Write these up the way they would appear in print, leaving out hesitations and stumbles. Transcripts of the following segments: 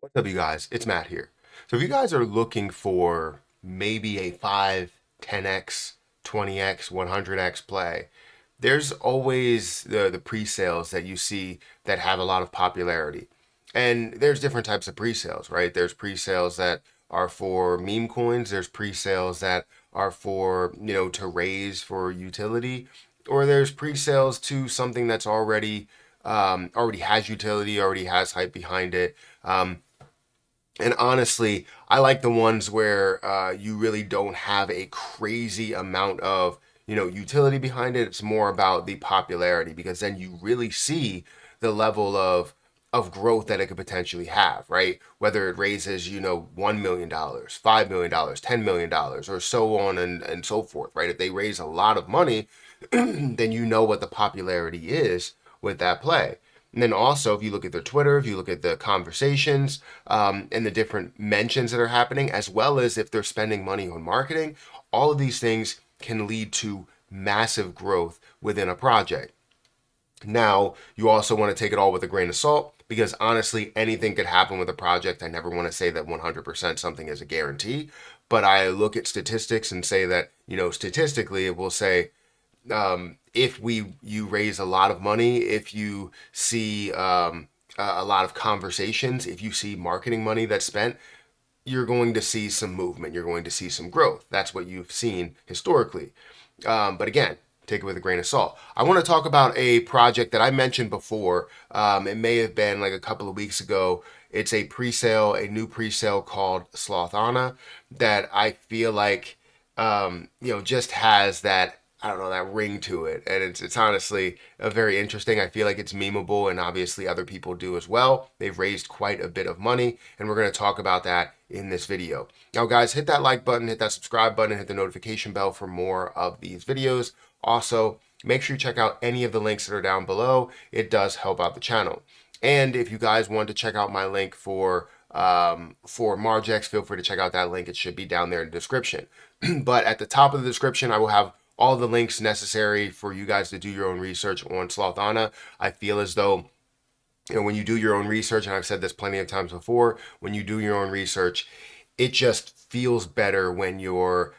What's up, you guys? It's Matt here. So if you guys are looking for maybe a 5, 10x, 20x, 100x play, there's always the pre-sales that you see that have a lot of popularity. And there's different types of pre-sales, right? There's pre-sales that are for meme coins, there's pre-sales that are for, to raise for utility, or there's pre-sales to something that's already has utility, already has hype behind it. And honestly, I like the ones where you really don't have a crazy amount of utility behind it. It's more about the popularity because then you really see the level of growth that it could potentially have, right? Whether it raises $1 million, $5 million, $10 million, or so on and so forth, right? If they raise a lot of money, then you know what the popularity is with that play. And then also, if you look at their Twitter, if you look at the conversations and the different mentions that are happening, as well as if they're spending money on marketing, all of these things can lead to massive growth within a project. Now, you also want to take it all with a grain of salt because honestly, anything could happen with a project. I never want to say that 100% something is a guarantee, but I look at statistics and say that, statistically, it will say if you raise a lot of money, if you see a lot of conversations, if you see marketing money that's spent, you're going to see some movement. You're going to see some growth. That's what you've seen historically. But again, take it with a grain of salt. I want to talk about a project that I mentioned before. It may have been like a couple of weeks ago. It's a pre-sale, a new pre-sale called Slothana that I feel like just has that, I don't know, that ring to it. And it's honestly very interesting. I feel like it's memeable, and obviously other people do as well. They've raised quite a bit of money, and we're going to talk about that in this video. Now, guys, hit that like button, hit that subscribe button, hit the notification bell for more of these videos. Also, make sure you check out any of the links that are down below. It does help out the channel. And if you guys want to check out my link for Margex, feel free to check out that link. It should be down there in the description. But at the top of the description, I will have all the links necessary for you guys to do your own research on Slothana. I feel as though when you do your own research, and I've said this plenty of times before, when you do your own research, it just feels better when you're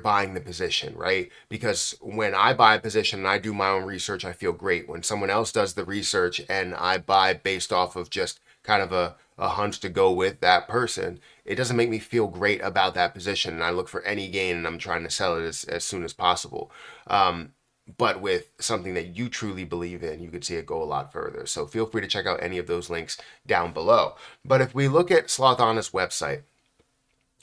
buying the position, right? Because when I buy a position and I do my own research, I feel great. When someone else does the research and I buy based off of just kind of a hunch to go with that person, it doesn't make me feel great about that position. And I look for any gain and I'm trying to sell it as soon as possible. But with something that you truly believe in, you could see it go a lot further. So feel free to check out any of those links down below. But if we look at Slothana's website,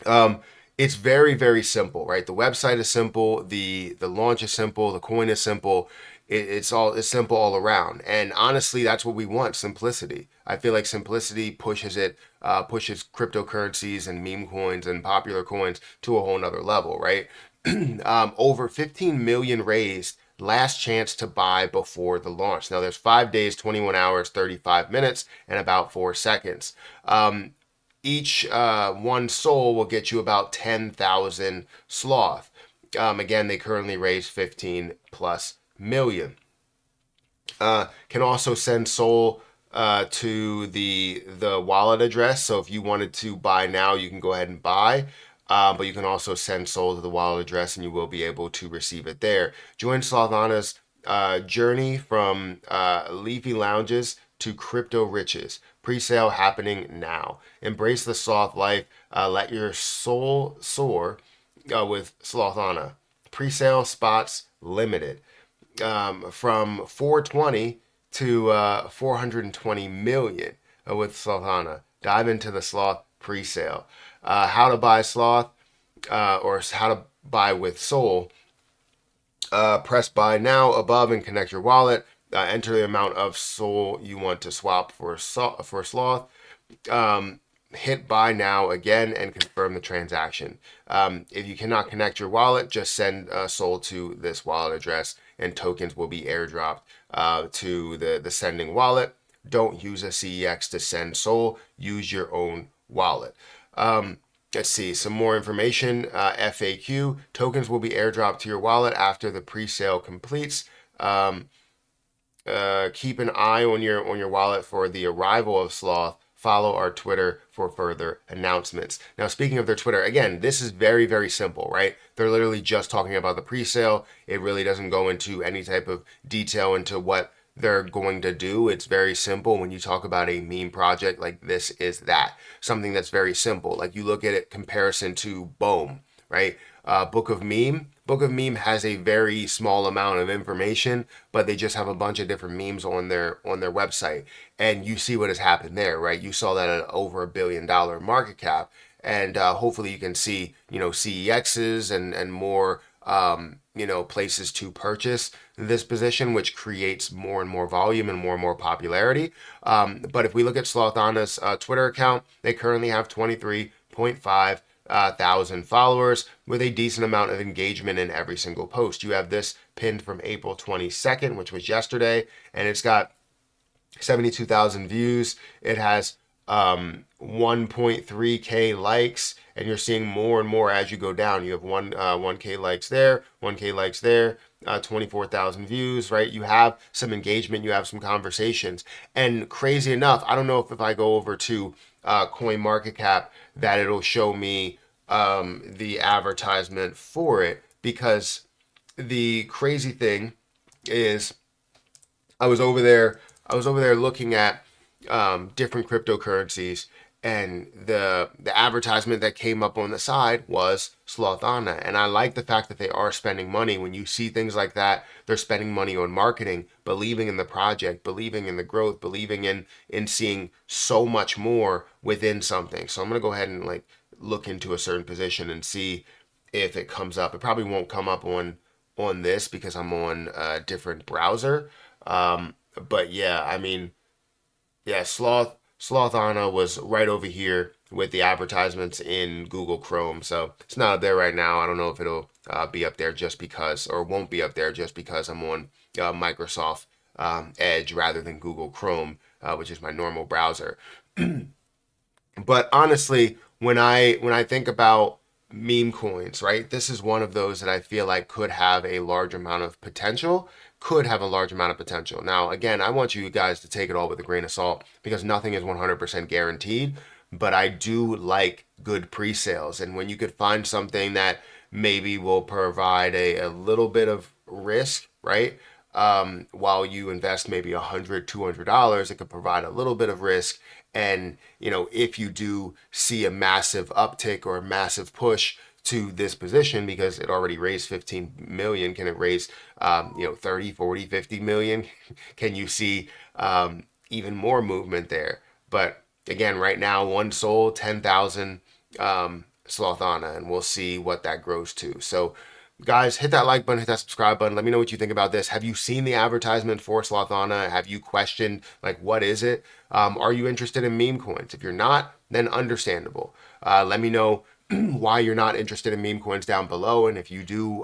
um, it's very, very simple, right? The website is simple, the launch is simple, the coin is simple. It's simple all around, and honestly, that's what we want: simplicity. I feel like simplicity pushes cryptocurrencies and meme coins and popular coins to a whole nother level, right? Over 15 million raised. Last chance to buy before the launch. Now there's 5 days, 21 hours, 35 minutes, and about 4 seconds. Each one soul will get you about 10,000 sloth. Again, they currently raise 15 plus million. Can also send soul to the wallet address. So if you wanted to buy now, you can go ahead and buy. But you can also send soul to the wallet address and you will be able to receive it there. Join Slothana's journey from leafy lounges to crypto riches. Pre-sale happening now. Embrace the sloth life. Let your soul soar with Slothana. Pre-sale spots limited. From 420 to 420 million with Slothana. Dive into the sloth pre-sale. How to buy sloth or how to buy with soul. Press buy now above and connect your wallet. Enter the amount of soul you want to swap for sloth. Hit buy now again and confirm the transaction. If you cannot connect your wallet, just send soul to this wallet address and tokens will be airdropped to the sending wallet. Don't use a CEX to send soul. Use your own wallet. Let's see some more information. FAQ: tokens will be airdropped to your wallet after the pre-sale completes. Keep an eye on your wallet for the arrival of sloth follow our Twitter for further announcements. Now, speaking of their Twitter, again, this is very, very simple, right? They're literally just talking about the pre-sale. It really doesn't go into any type of detail into what they're going to do. It's very simple. When you talk about a meme project, like this is that. Something that's very simple. Like you look at it comparison to Boom, right? Book of Meme has a very small amount of information, but they just have a bunch of different memes on their website, and you see what has happened there, right? You saw that at over $1 billion market cap, and hopefully you can see CEXs and more places to purchase this position, which creates more and more volume and more popularity. But if we look at Slothana's Twitter account, they currently have 23.5 thousand followers with a decent amount of engagement in every single post. You have this pinned from April 22nd, which was yesterday, and it's got 72,000 views. It has 1.3k likes, and you're seeing more and more as you go down. You have 1k likes there, 1k likes there, 24,000 views, right? You have some engagement, you have some conversations, and crazy enough, I don't know if I go over to CoinMarketCap that it'll show me the advertisement for it, because the crazy thing is I was over there looking at different cryptocurrencies, and the advertisement that came up on the side was Slothana. And I like the fact that they are spending money. When you see things like that, they're spending money on marketing, believing in the project, believing in the growth, believing in seeing so much more within something. So I'm gonna go ahead and like look into a certain position and see if it comes up. It probably won't come up on this because I'm on a different browser. But yeah, I mean, yeah, Slothana was right over here with the advertisements in Google Chrome. So it's not up there right now. I don't know if it'll be up there just because, or won't be up there just because I'm on Microsoft Edge rather than Google Chrome, which is my normal browser. But honestly, when I think about meme coins, right, this is one of those that I feel like could have a large amount of potential. Now, again, I want you guys to take it all with a grain of salt because nothing is 100% guaranteed, but I do like good pre-sales. And when you could find something that maybe will provide a little bit of risk, right? While you invest maybe $100, $200, it could provide a little bit of risk. And, if you do see a massive uptick or a massive push to this position, because it already raised 15 million, can it raise 30, 40, 50 million? Can you see even more movement there? But again, right now, one sold, 10,000 Slothana, and we'll see what that grows to. So guys, hit that like button, hit that subscribe button. Let me know what you think about this. Have you seen the advertisement for Slothana? Have you questioned, like, what is it? Are you interested in meme coins? If you're not, then understandable. Let me know why you're not interested in meme coins down below. And if you do,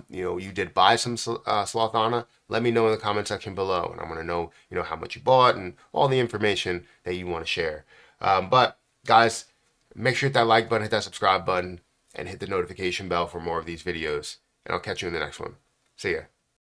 you did buy some Slothana, let me know in the comment section below. And I want to know, how much you bought and all the information that you want to share. But guys, make sure you hit that like button, hit that subscribe button, and hit the notification bell for more of these videos. And I'll catch you in the next one. See ya.